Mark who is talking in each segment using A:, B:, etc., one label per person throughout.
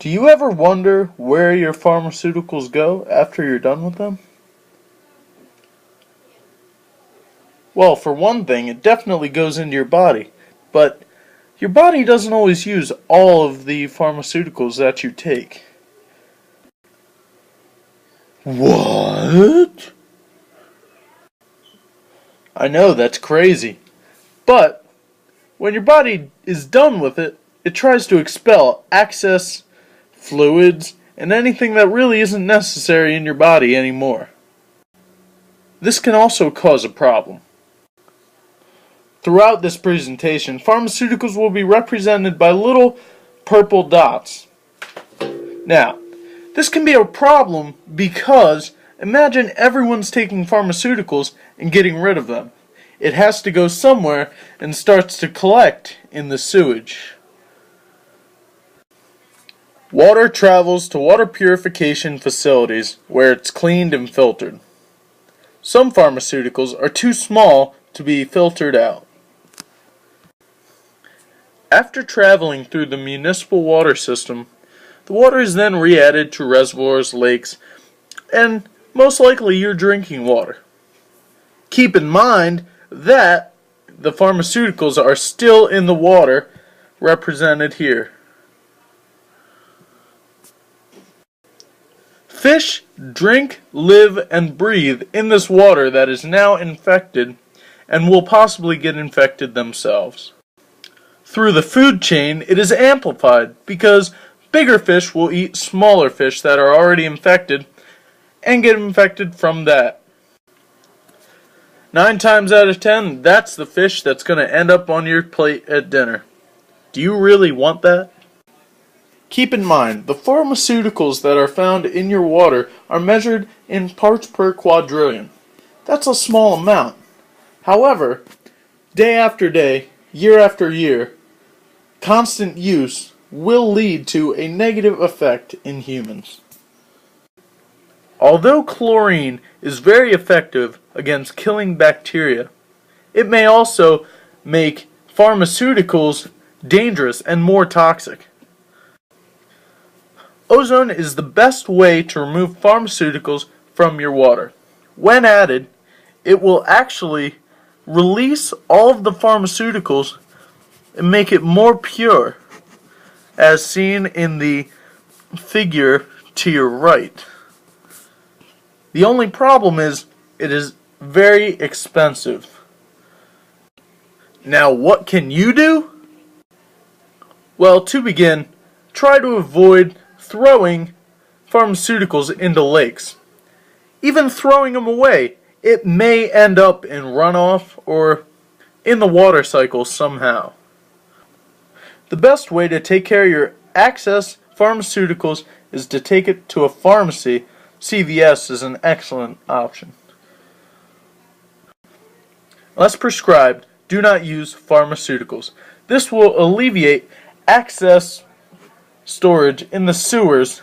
A: Do you ever wonder where your pharmaceuticals go after you're done with them? Well, for one thing, it definitely goes into your body, but your body doesn't always use all of the pharmaceuticals that you take. What? I know, that's crazy. But when your body is done with it, it tries to expel excess fluids and anything that really isn't necessary in your body anymore. This can also cause a problem. Throughout this presentation, pharmaceuticals will be represented by little purple dots. Now, this can be a problem because imagine everyone's taking pharmaceuticals and getting rid of them. It has to go somewhere and starts to collect in the sewage. Water travels to water purification facilities where it's cleaned and filtered. Some pharmaceuticals are too small to be filtered out. After traveling through the municipal water system, the water is then re-added to reservoirs, lakes, and most likely your drinking water. Keep in mind that the pharmaceuticals are still in the water represented here. Fish drink, live, and breathe in this water that is now infected and will possibly get infected themselves. Through the food chain, it is amplified because bigger fish will eat smaller fish that are already infected and get infected from that. 9 times out of 10, that's the fish that's going to end up on your plate at dinner. Do you really want that? Keep in mind, the pharmaceuticals that are found in your water are measured in parts per quadrillion. That's a small amount. However, day after day, year after year, constant use will lead to a negative effect in humans. Although chlorine is very effective against killing bacteria, it may also make pharmaceuticals dangerous and more toxic. Ozone is the best way to remove pharmaceuticals from your water. When added, it will actually release all of the pharmaceuticals and make it more pure, as seen in the figure to your right. The only problem is it is very expensive. Now, what can you do? Well, to begin, try to avoid throwing pharmaceuticals into lakes. Even throwing them away, it may end up in runoff or in the water cycle somehow. The best way to take care of your excess pharmaceuticals is to take it to a pharmacy. CVS is an excellent option. Unless prescribed, do not use pharmaceuticals. This will alleviate excess storage in the sewers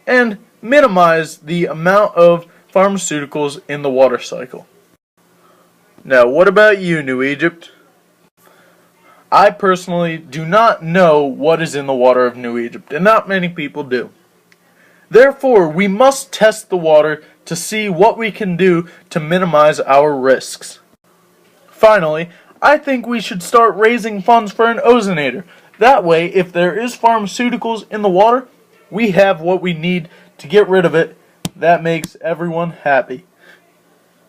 A: and minimize the amount of pharmaceuticals in the water cycle. Now, what about you, New Egypt? I personally do not know what is in the water of New Egypt, and not many people do. Therefore, we must test the water to see what we can do to minimize our risks. Finally, I think we should start raising funds for an ozonator. That way, if there is pharmaceuticals in the water, we have what we need to get rid of it. That makes everyone happy.